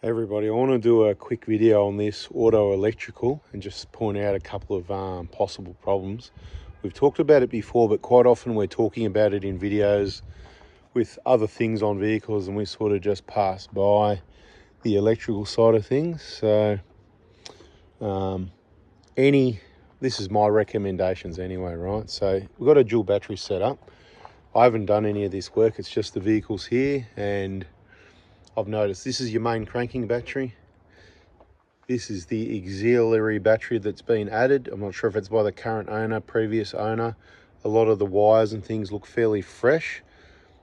Everybody, I want to do a quick video on this auto electrical and just point out a couple of possible problems. We've talked about it before, but quite often we're talking about it in videos with other things on vehicles and we sort of just pass by the electrical side of things. So this is my recommendations anyway, right? So we've got a dual battery setup. I haven't done any of this work, it's just the vehicles here, and I've noticed this is your main cranking battery. This is the auxiliary battery that's been added. I'm not sure if it's by the current owner, previous owner. A lot of the wires and things look fairly fresh.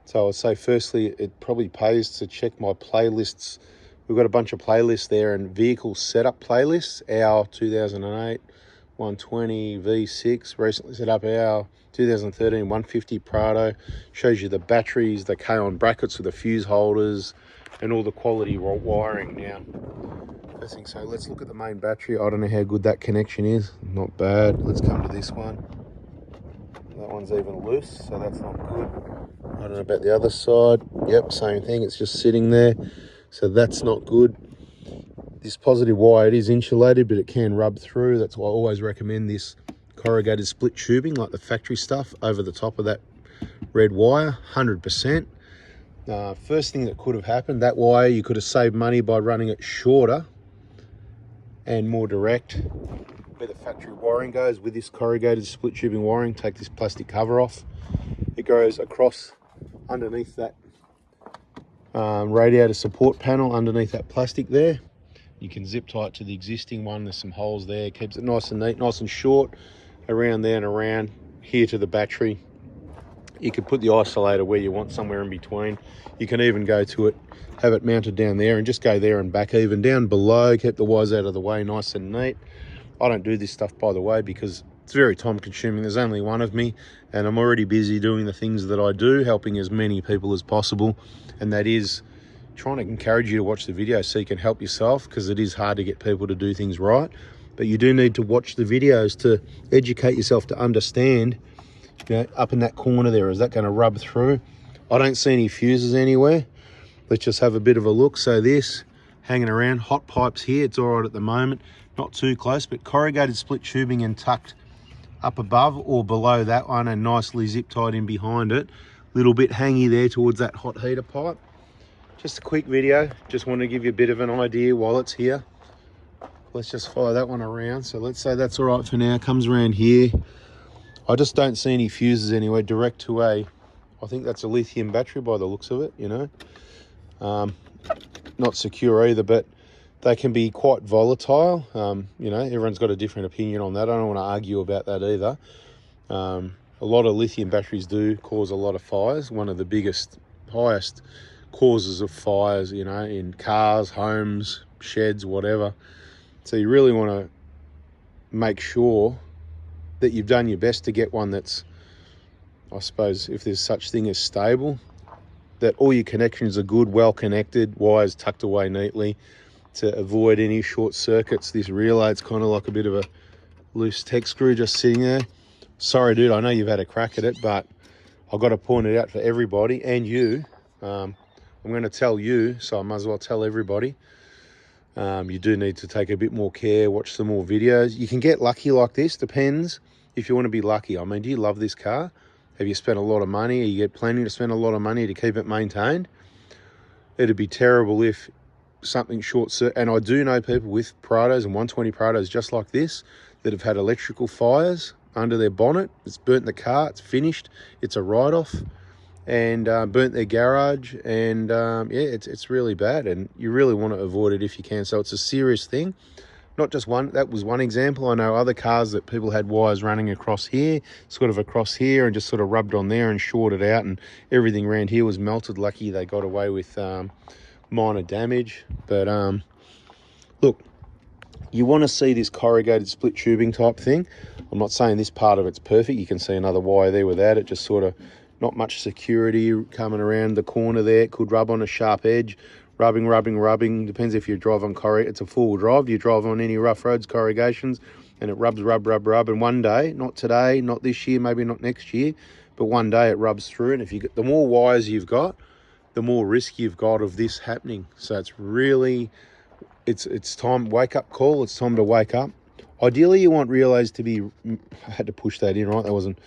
So I'd say firstly, it probably pays to check my playlists. We've got a bunch of playlists there and vehicle setup playlists. Our 2008 120 V6, recently set up our 2013 150 Prado. Shows you the batteries, the K-on brackets with the fuse holders, and all the quality wiring. Now, first thing, so let's look at the main battery. I don't know how good that connection is. Not bad. Let's come to this one. That one's even loose, so that's not good. I don't know about the other side. Yep, same thing. It's just sitting there, so that's not good. This positive wire, it is insulated, but it can rub through. That's why I always recommend this corrugated split tubing, like the factory stuff, over the top of that red wire, 100%. First thing that could have happened, that wire, you could have saved money by running it shorter and more direct. Where the factory wiring goes with this corrugated split tubing wiring, take this plastic cover off. It goes across underneath that radiator support panel, underneath that plastic there. You can zip tie it to the existing one. There's some holes there, keeps it nice and neat, nice and short, around there and around here to the battery. You could put the isolator where you want, somewhere in between. You can even go to it, have it mounted down there and just go there and back even. Down below, keep the wires out of the way, nice and neat. I don't do this stuff, by the way, because it's very time consuming. There's only one of me and I'm already busy doing the things that I do, helping as many people as possible. And that is trying to encourage you to watch the video so you can help yourself, because it is hard to get people to do things right. But you do need to watch the videos to educate yourself, to understand, you know, up in that corner there, is that going to rub through? I don't see any fuses anywhere. Let's just have a bit of a look. So this hanging around, hot pipes here, it's all right at the moment, not too close, but corrugated split tubing and tucked up above or below that one and nicely zip tied in behind it. Little bit hangy there towards that hot heater pipe. Just a quick video, just want to give you a bit of an idea while it's here. Let's just follow that one around. So let's say that's all right for now, comes around here. I just don't see any fuses anywhere. Direct to I think that's a lithium battery by the looks of it, you know. Not secure either, but they can be quite volatile. You know, everyone's got a different opinion on that. I don't want to argue about that either. A lot of lithium batteries do cause a lot of fires. One of the biggest, highest causes of fires, you know, in cars, homes, sheds, whatever. So you really want to make sure that you've done your best to get one that's, I suppose, if there's such thing as stable, that all your connections are good, well connected, wires tucked away neatly to avoid any short circuits. This relay, it's kind of like a bit of a loose tech screw just sitting there. Sorry, dude, I know you've had a crack at it, but I've got to point it out for everybody and you. I'm going to tell you, so I might as well tell everybody. You do need to take a bit more care, watch some more videos. You can get lucky like this, depends if you want to be lucky. I mean, do you love this car? Have you spent a lot of money? Are you planning to spend a lot of money to keep it maintained? It'd be terrible if something short circuit, and I do know people with Prados and 120 Prados just like this that have had electrical fires under their bonnet. It's burnt the car, it's finished, it's a write-off, and burnt their garage, and yeah, it's really bad, and you really want to avoid it if you can. So it's a serious thing. Not just one, that was one example. I know other cars that people had wires running across here, sort of across here, and just sort of rubbed on there and shorted out, and everything around here was melted. Lucky they got away with minor damage. But look, you want to see this corrugated split tubing type thing. I'm not saying this part of it's perfect. You can see another wire there without it, just sort of not much security coming around the corner there. It could rub on a sharp edge. Rubbing. Depends if you drive on corrugate. It's a four-wheel drive. You drive on any rough roads, corrugations, and it rubs. And one day, not today, not this year, maybe not next year, but one day it rubs through. And if you get, the more wires you've got, the more risk you've got of this happening. So it's really, it's time, wake up call. It's time to wake up. Ideally, you want relays to be, I had to push that in, right? That wasn't,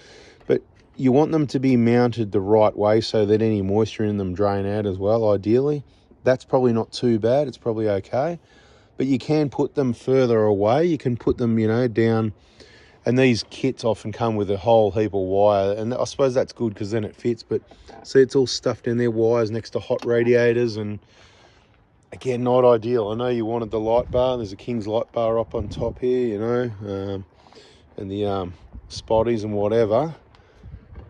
but you want them to be mounted the right way so that any moisture in them drain out as well, ideally. That's probably not too bad. It's probably okay. But you can put them further away. You can put them, you know, down. And these kits often come with a whole heap of wire. And I suppose that's good because then it fits. But see, it's all stuffed in there, wires next to hot radiators. And again, not ideal. I know you wanted the light bar. There's a King's light bar up on top here, you know, and the spotties and whatever.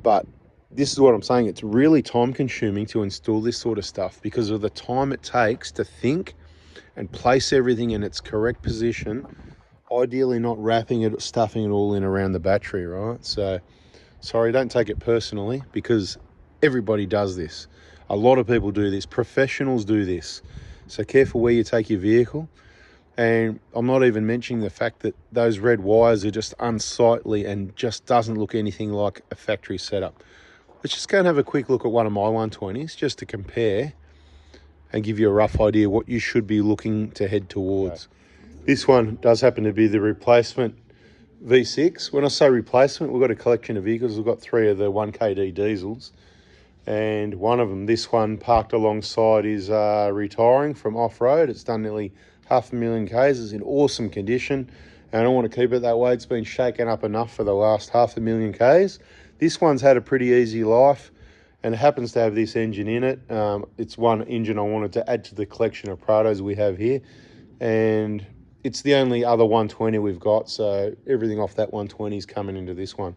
But this is what I'm saying. It's really time consuming to install this sort of stuff because of the time it takes to think and place everything in its correct position. Ideally not wrapping it, stuffing it all in around the battery, right? So, sorry, don't take it personally because everybody does this. A lot of people do this. Professionals do this. So careful where you take your vehicle. And I'm not even mentioning the fact that those red wires are just unsightly and just doesn't look anything like a factory setup. Let's just go and have a quick look at one of my 120s just to compare and give you a rough idea what you should be looking to head towards. This one does happen to be the replacement V6. When I say replacement, we've got a collection of vehicles. We've got 3 of the 1KD diesels. And one of them, this one parked alongside, is retiring from off-road. It's done nearly 500,000 Ks. It's in awesome condition. And I don't want to keep it that way. It's been shaken up enough for the last 500,000 Ks. This one's had a pretty easy life. And it happens to have this engine in it. It's one engine I wanted to add to the collection of Prados we have here. And it's the only other 120 we've got, so everything off that 120 is coming into this one.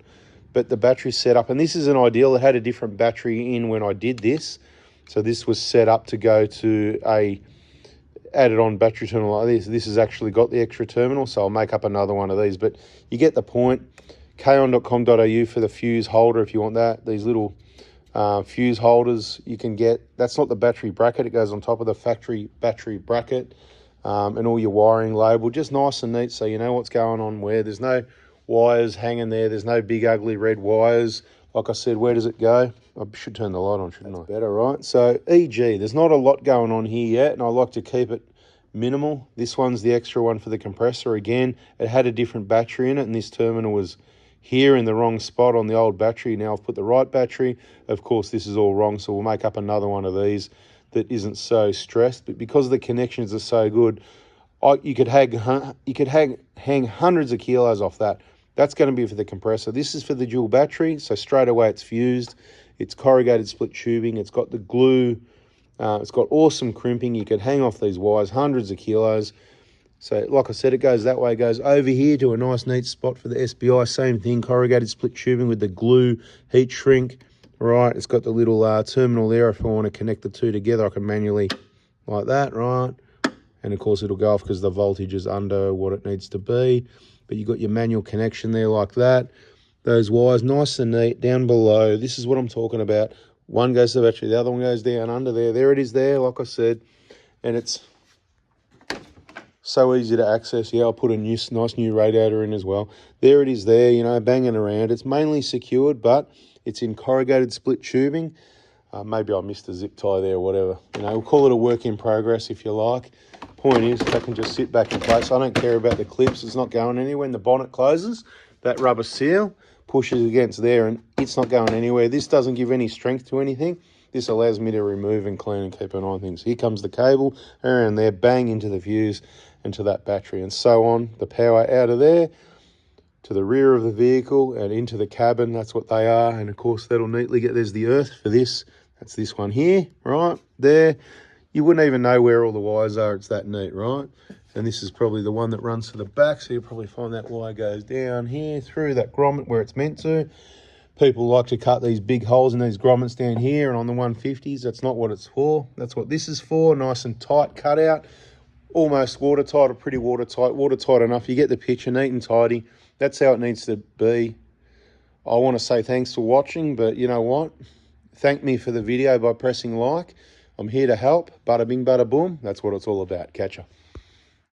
But the battery setup, and this isn't ideal. It had a different battery in when I did this. So this was set up to go to a added on battery terminal like this. This has actually got the extra terminal, so I'll make up another one of these. But you get the point. Kaon.com.au for the fuse holder if you want that. These little fuse holders you can get. That's not the battery bracket. It goes on top of the factory battery bracket. And all your wiring labeled, just nice and neat so you know what's going on where. There's no wires hanging there. There's no big ugly red wires. Like I said, where does it go? I should turn the light on, shouldn't I? Better, right? So, e.g., there's not a lot going on here yet, and I like to keep it minimal. This one's the extra one for the compressor. Again, it had a different battery in it, and this terminal was here in the wrong spot on the old battery. Now I've put the right battery. Of course, this is all wrong, so we'll make up another one of these that isn't so stressed. But because the connections are so good, you could hang hundreds of kilos off that. That's going to be for the compressor. This is for the dual battery, so straight away it's fused. It's corrugated split tubing. It's got the glue. It's got awesome crimping. You could hang off these wires, hundreds of kilos. So like I said, it goes that way. It goes over here to a nice neat spot for the SBI. Same thing, corrugated split tubing with the glue, heat shrink. Right, it's got the little terminal there. If I want to connect the two together, I can manually like that, right? And of course it'll go off because the voltage is under what it needs to be. But you've got your manual connection there like that. Those wires, nice and neat, down below. This is what I'm talking about. One goes to the battery, the other one goes down under there. There it is there, like I said. And it's so easy to access. Yeah, I'll put a nice new radiator in as well. There it is there, you know, banging around. It's mainly secured, but it's in corrugated split tubing. Maybe I missed a zip tie there or whatever. You know, we'll call it a work in progress if you like. Point is, that can just sit back in place. I don't care about the clips. It's not going anywhere. When the bonnet closes, that rubber seal pushes against there and it's not going anywhere. This doesn't give any strength to anything. This allows me to remove and clean and keep an eye on things. Here comes the cable around there, bang into the fuse and to that battery and so on. The power out of there to the rear of the vehicle and into the cabin. That's what they are. And of course, that'll neatly get, there's the earth for this. That's this one here, right there. You wouldn't even know where all the wires are. It's that neat, right? And this is probably the one that runs to the back. So you'll probably find that wire goes down here through that grommet where it's meant to. People like to cut these big holes in these grommets down here and on the 150s. That's not what it's for. That's what this is for. Nice and tight cutout. Almost watertight or pretty watertight. Watertight enough. You get the picture, neat and tidy. That's how it needs to be. I want to say thanks for watching, but you know what? Thank me for the video by pressing like. I'm here to help. Bada bing, bada boom. That's what it's all about. Catch ya.